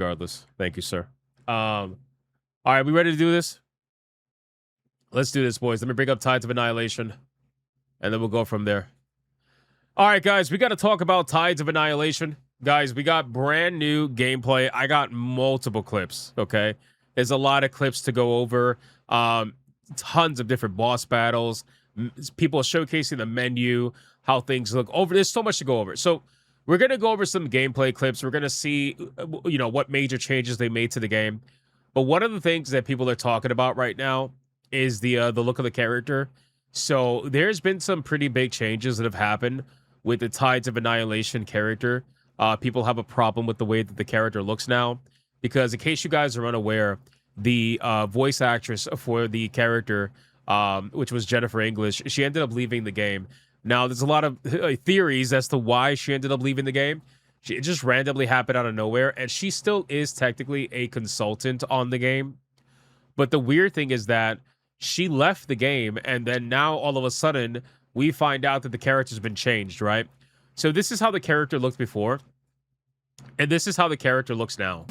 Regardless. Thank you, sir. All right, we ready to do this? Let's do this, boys. Let me bring up Tides of Annihilation, and then we'll go from there. All right, guys, we got to talk about Tides of Annihilation. Guys, we got brand new gameplay. I got multiple clips, okay? There's a lot of clips to go over. Tons of different boss battles. People showcasing the menu, how things look over. There's so much to go over. So we're going to go over some gameplay clips. We're going to see, you know, what major changes they made to the game. But one of the things that people are talking about right now is the look of the character. So there's been some pretty big changes that have happened with the Tides of Annihilation character. People have a problem with the way that the character looks now, because in case you guys are unaware, the voice actress for the character, which was Jennifer English, she ended up leaving the game. Now, there's a lot of theories as to why she ended up leaving the game. It just randomly happened out of nowhere, and she still is technically a consultant on the game. But the weird thing is that she left the game, and then now all of a sudden we find out that the character's been changed, right? So this is how the character looked before, and this is how the character looks now.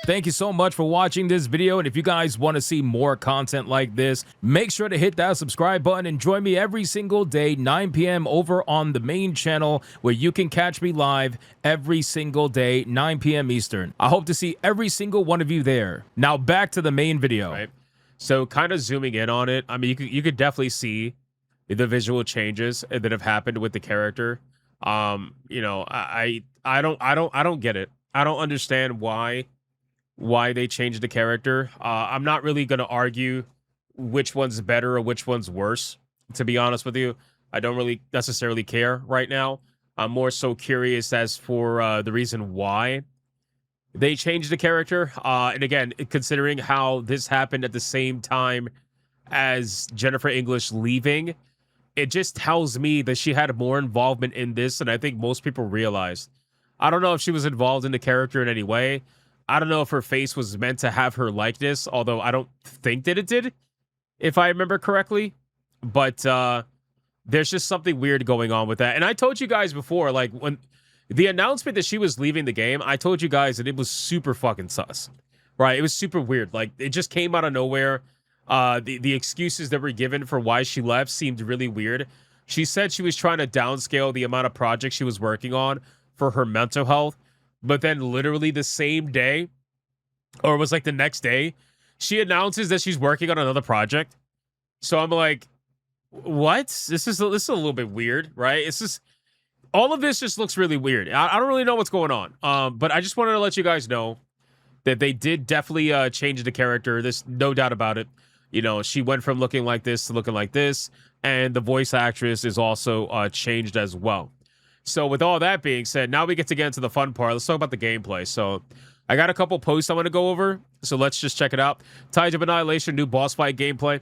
Thank you so much for watching this video, and if you guys want to see more content like this, make sure to hit that subscribe button and join me every single day, 9 p.m. over on the main channel, where you can catch me live every single day, 9 p.m. Eastern. I hope to see every single one of you there. Now back to the main video. Right. So kind of zooming in on it, I mean, you could definitely see the visual changes that have happened with the character. You know, I don't get it. I don't understand why they changed the character. I'm not really going to argue which one's better or which one's worse, to be honest with you. I don't really necessarily care right now. I'm more so curious as for the reason why they changed the character. And again, considering how this happened at the same time as Jennifer English leaving, it just tells me that she had more involvement in this than I think most people realized. I don't know if she was involved in the character in any way. I don't know if her face was meant to have her likeness, although I don't think that it did, if I remember correctly. But there's just something weird going on with that. And I told you guys before, like, when the announcement that she was leaving the game, I told you guys that it was super fucking sus, right? It was super weird. Like, it just came out of nowhere. The excuses that were given for why she left seemed really weird. She said she was trying to downscale the amount of projects she was working on for her mental health. But then literally the same day, or it was like the next day, she announces that she's working on another project. So I'm like, what? This is a little bit weird, right? It's just, all of this just looks really weird. I don't really know what's going on. But I just wanted to let you guys know that they did definitely change the character. There's no doubt about it. You know, she went from looking like this to looking like this. And the voice actress is also changed as well. So with all that being said, now we get to get into the fun part. Let's talk about the gameplay. So I got a couple posts I want to go over. So let's just check it out. Tides of Annihilation, new boss fight gameplay.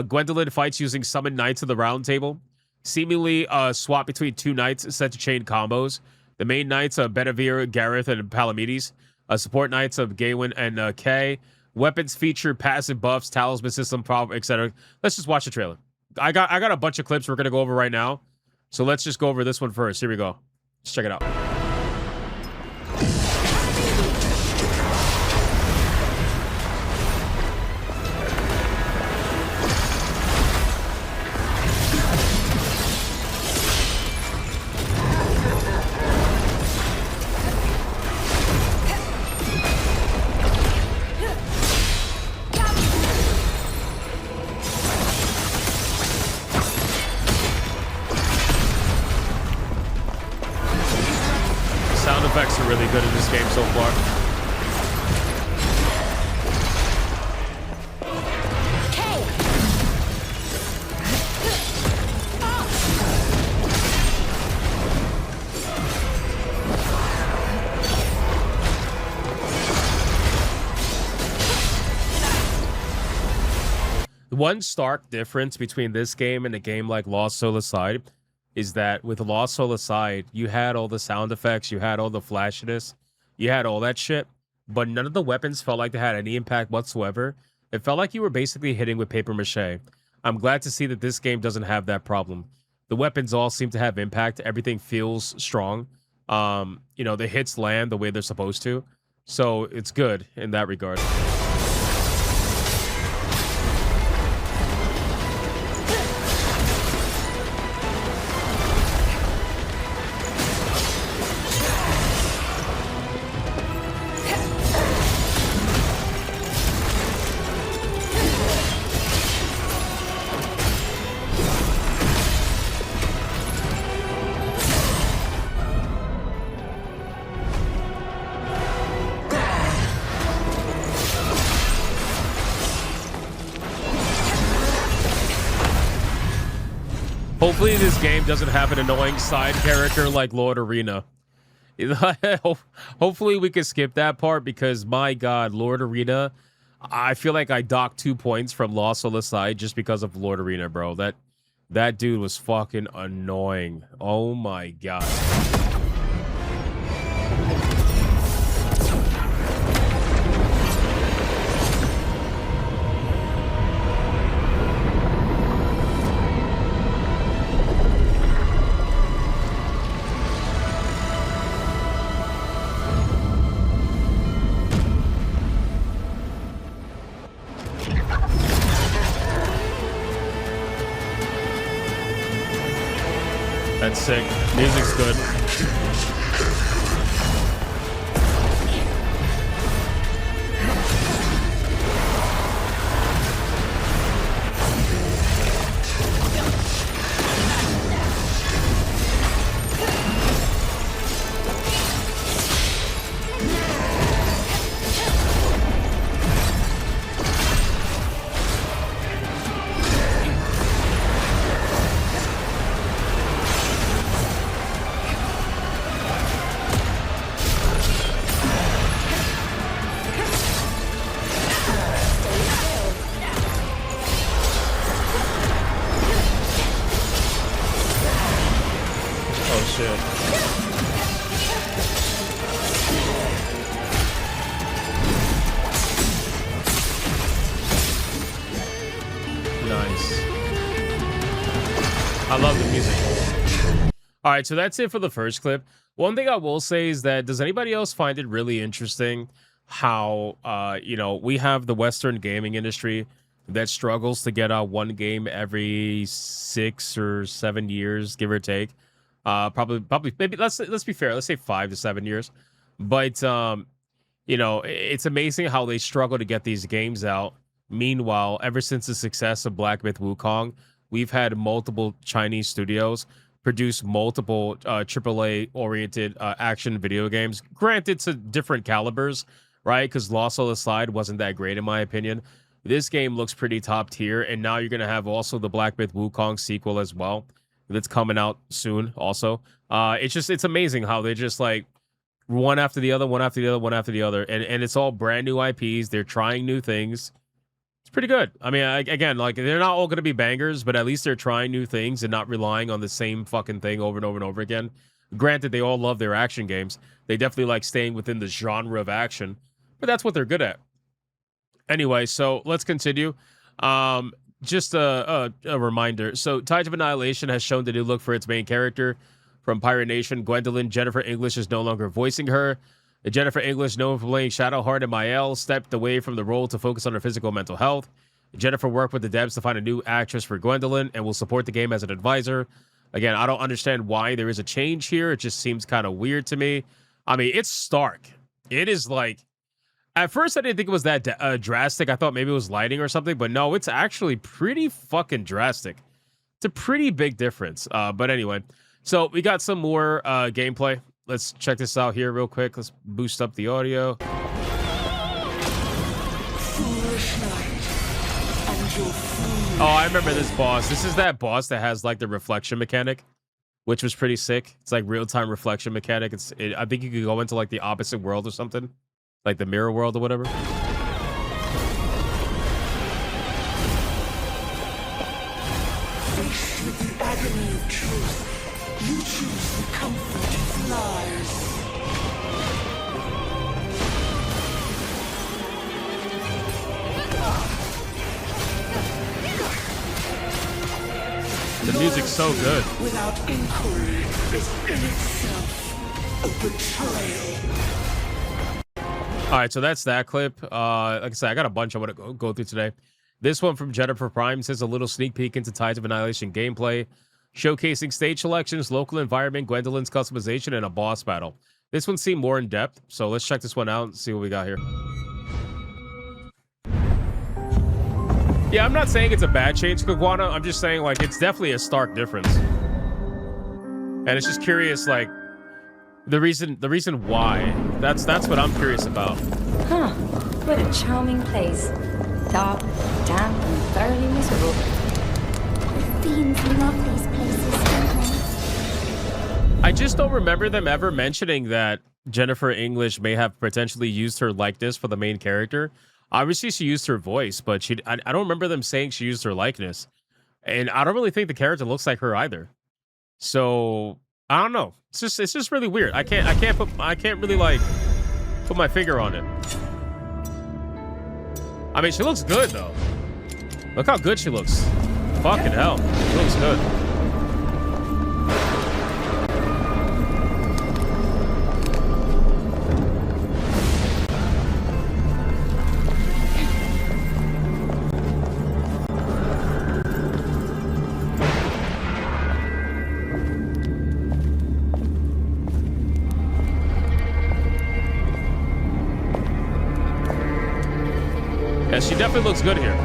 Gwendolyn fights using summoned knights of the round table. Seemingly swap between two knights set to chain combos. The main knights of Bedivere, Gareth, and Palamedes. Support knights of Gawain and Kay. Weapons feature passive buffs, talisman system, etc. Let's just watch the trailer. I got a bunch of clips we're going to go over right now. So let's just go over this one first. Here we go. Let's check it out. Sound effects are really good in this game so far. one stark difference between this game and a game like Lost Soul Aside is that with Lost Soul Aside, you had all the sound effects, you had all the flashiness, you had all that shit, but none of the weapons felt like they had any impact whatsoever. It felt like you were basically hitting with paper mache. I'm glad to see that this game doesn't have that problem. The weapons all seem to have impact. Everything feels strong. The hits land the way they're supposed to. So it's good in that regard. Hopefully this game doesn't have an annoying side character like Lord Arena. Hopefully we can skip that part because, my God, Lord Arena, I feel like I docked 2 points from Lost Soul Aside just because of Lord Arena, bro. That dude was fucking annoying. Oh my God. That's sick. Music's good. I love the music. All right, so that's it for the first clip. One thing I will say is that, does anybody else find it really interesting how, we have the Western gaming industry that struggles to get out one game every 6 or 7 years, give or take. Probably, maybe let's be fair. Let's say 5 to 7 years. But, it's amazing how they struggle to get these games out. Meanwhile, ever since the success of Black Myth Wukong, we've had multiple Chinese studios produce multiple AAA-oriented action video games. Granted, to different calibers, right? Because Lost Soul Aside wasn't that great, in my opinion. This game looks pretty top tier, and now you're going to have also the Black Myth Wukong sequel as well. That's coming out soon also. It's amazing how they just like one after the other, one after the other, one after the other. And it's all brand new IPs. They're trying new things. It's pretty good. I mean, again, like they're not all going to be bangers, but at least they're trying new things and not relying on the same fucking thing over and over and over again. Granted, they all love their action games. They definitely like staying within the genre of action, but that's what they're good at. Anyway, so let's continue. Just a reminder. So Tides of Annihilation has shown the new look for its main character from Pirate Nation. Gwendolyn Jennifer English is no longer voicing her. Jennifer English, known for playing Shadowheart and Mael, stepped away from the role to focus on her physical and mental health. Jennifer worked with the devs to find a new actress for Gwendolyn and will support the game as an advisor. Again, I don't understand why there is a change here. It just seems kind of weird to me. I mean, it's stark. It is like, at first I didn't think it was that drastic. I thought maybe it was lighting or something, but no, it's actually pretty fucking drastic. It's a pretty big difference. But anyway, so we got some more gameplay. Let's check this out here real quick. Let's boost up the audio. Oh, I remember this boss. This is that boss that has like the reflection mechanic, which was pretty sick. It's like real-time reflection mechanic. I think you could go into like the opposite world or something, like the mirror world or whatever. agony of truth, you choose the comfort of lies. The music's so good. Without inquiry is in itself a betrayal. All right, so that's that clip. Like I said, I got a bunch I want to go through today. This one from Jennifer Prime says a little sneak peek into Tides of Annihilation gameplay, showcasing stage selections, local environment, Gwendolyn's customization, and a boss battle. This one seemed more in depth, so let's check this one out and see what we got here. Yeah, I'm not saying it's a bad change, Kagwana. I'm just saying, like, it's definitely a stark difference. And it's just curious, like, the reason why. That's what I'm curious about. Huh. What a charming place. Dark, damp, and thoroughly miserable. Fiends love these places, don't they? I just don't remember them ever mentioning that Jennifer English may have potentially used her likeness for the main character. Obviously, she used her voice, but I don't remember them saying she used her likeness. And I don't really think the character looks like her either. So I don't know. It's just really weird. I can't really like put my finger on it. I mean, she looks good though. Look how good she looks. Fucking hell. She looks good. Yeah, she definitely looks good here.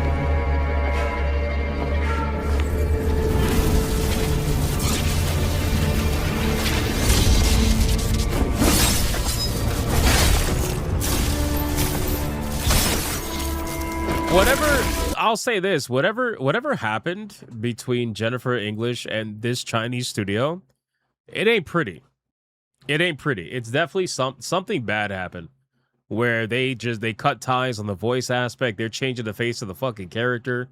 I'll say this, whatever happened between Jennifer English and this Chinese studio, it ain't pretty. It ain't pretty. It's definitely something bad happened where they cut ties on the voice aspect. They're changing the face of the fucking character.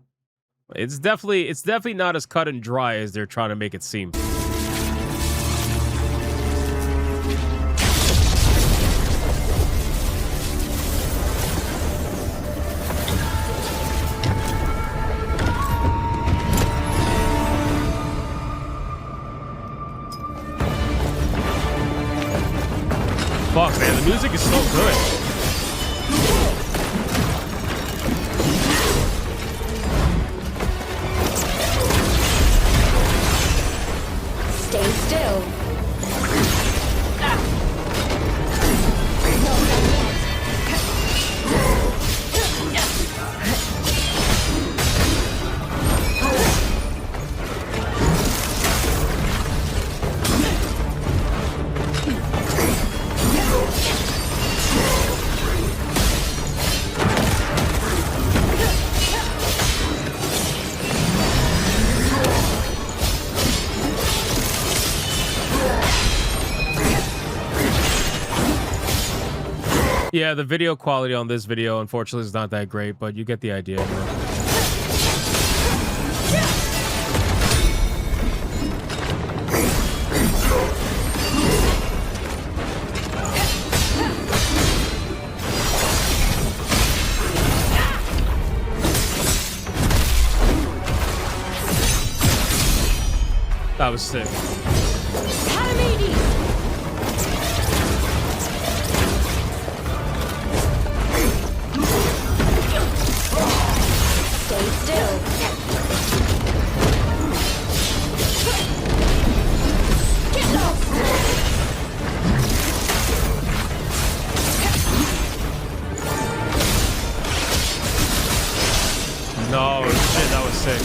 It's definitely not as cut and dry as they're trying to make it seem. Fuck, man, the music is so good. Stay still. Yeah, the video quality on this video, unfortunately, is not that great, but you get the idea. That was sick. Stay still. Get off! No, shit, that was sick.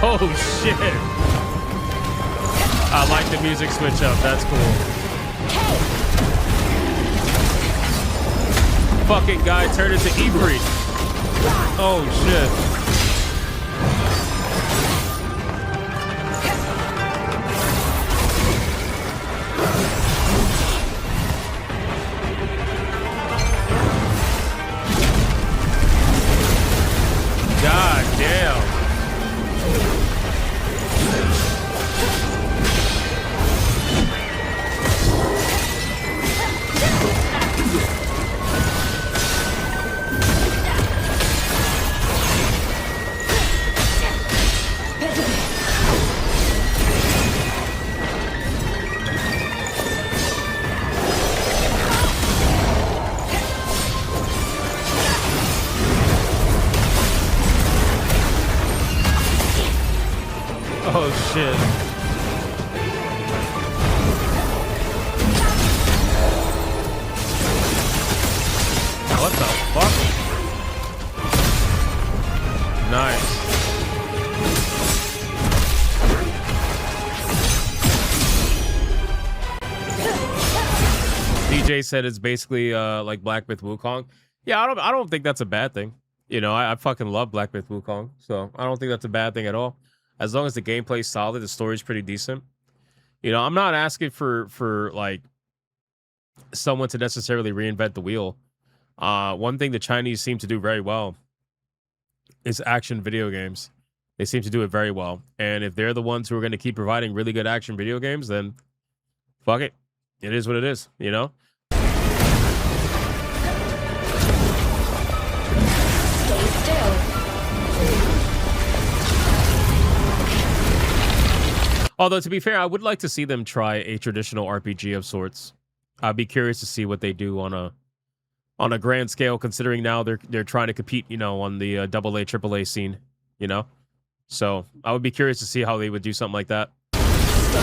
Oh shit! I like the music switch up. That's cool. Fucking guy turned into Ibri. Oh shit! shit. What the fuck? Nice. DJ said it's basically like Black Myth Wukong. Yeah, I don't think that's a bad thing. You know, I fucking love Black Myth Wukong, so I don't think that's a bad thing at all. As long as the gameplay's solid, the story's pretty decent. You know, I'm not asking for like someone to necessarily reinvent the wheel. One thing the Chinese seem to do very well is action video games. They seem to do it very well. And if they're the ones who are going to keep providing really good action video games, then fuck it. It is what it is, you know? Stay still. Although, to be fair, I would like to see them try a traditional RPG of sorts. I'd be curious to see what they do on a grand scale, considering now they're trying to compete, you know, on the AA, AAA scene, you know? So I would be curious to see how they would do something like that. Stay still.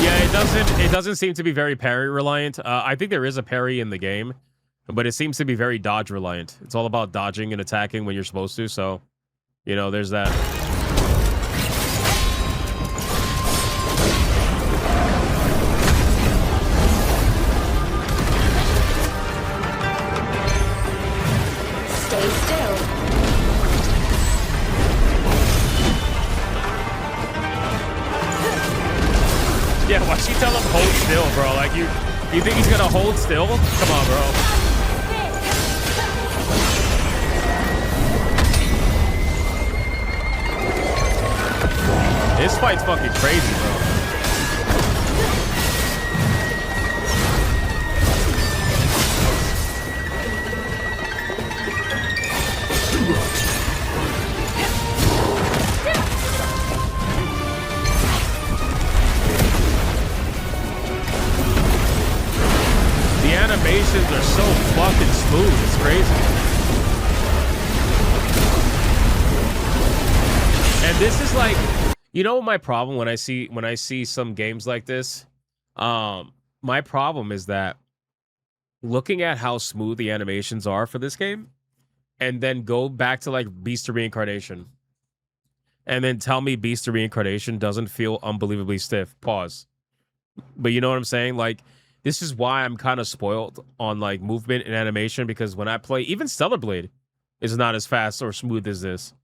Yeah, it doesn't seem to be very parry reliant. I think there is a parry in the game, but it seems to be very dodge reliant. It's all about dodging and attacking when you're supposed to. So, you know, there's that. Stay still. Yeah, why she tell him hold still, bro? Like you think he's gonna hold still? Come on, bro. This fight's fucking crazy, bro. The animations are so fucking smooth. It's crazy. And this is like, you know, my problem when I see some games like this, my problem is that looking at how smooth the animations are for this game, and then go back to like Beast of Reincarnation, and then tell me Beast of Reincarnation doesn't feel unbelievably stiff. Pause. But you know what I'm saying? Like, this is why I'm kind of spoiled on like movement and animation, because when I play, even Stellar Blade is not as fast or smooth as this.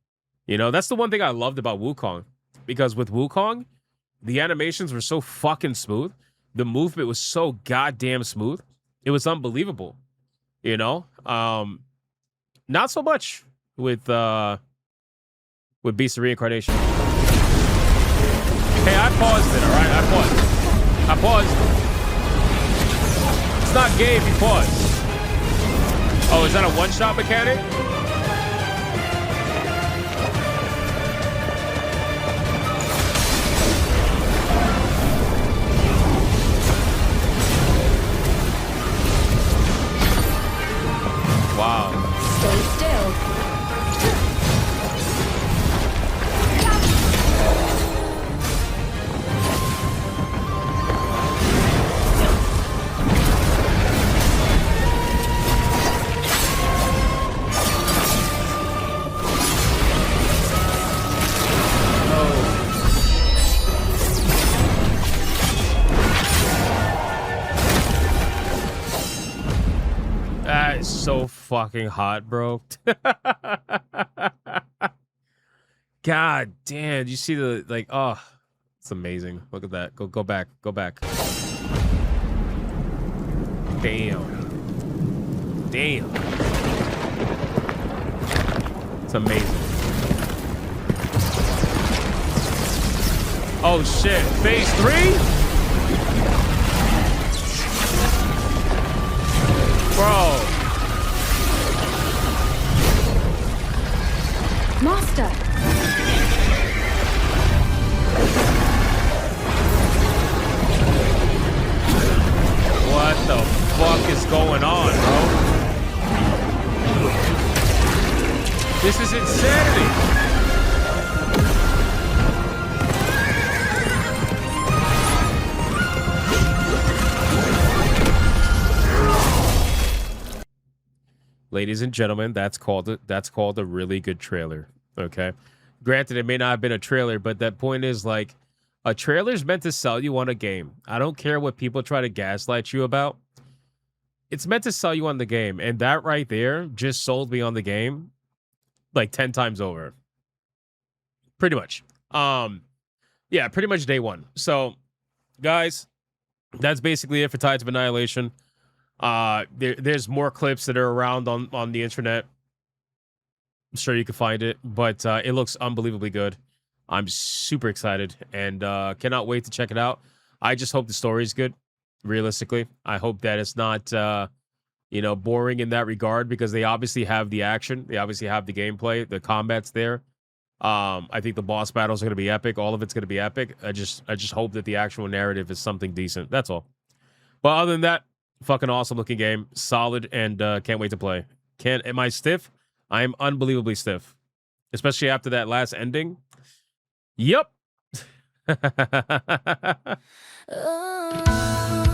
You know, that's the one thing I loved about Wukong, because with Wukong, the animations were so fucking smooth. The movement was so goddamn smooth. It was unbelievable. You know, not so much with Beast of Reincarnation. Hey, I paused it. All right, I paused. It's not gay if you pause. Oh, is that a one-shot mechanic? Wow. Stay still. That is so fucking hot, bro. God damn, you see the like, oh, it's amazing. Look at that. Go back. Damn. It's amazing. Oh shit. Phase 3? Bro. Master. What the fuck is going on, bro? This is insanity. Ladies and gentlemen, that's called a really good trailer. Okay. Granted, it may not have been a trailer, but that point is like a trailer's meant to sell you on a game. I don't care what people try to gaslight you about. It's meant to sell you on the game. And that right there just sold me on the game like 10 times over. Pretty much. Yeah, pretty much day one. So, guys, that's basically it for Tides of Annihilation. There's more clips that are around on the internet. I'm sure you can find it, but it looks unbelievably good. I'm super excited and cannot wait to check it out. I just hope the story is good. Realistically, I hope that it's not boring in that regard, because they obviously have the action, they obviously have the gameplay, the combat's there. I think the boss battles are going to be epic. All of it's going to be epic. I just hope that the actual narrative is something decent. That's all. But other than that, fucking awesome looking game, solid, and can't wait to play. Am I stiff? I am unbelievably stiff, especially after that last ending. Yep. Oh.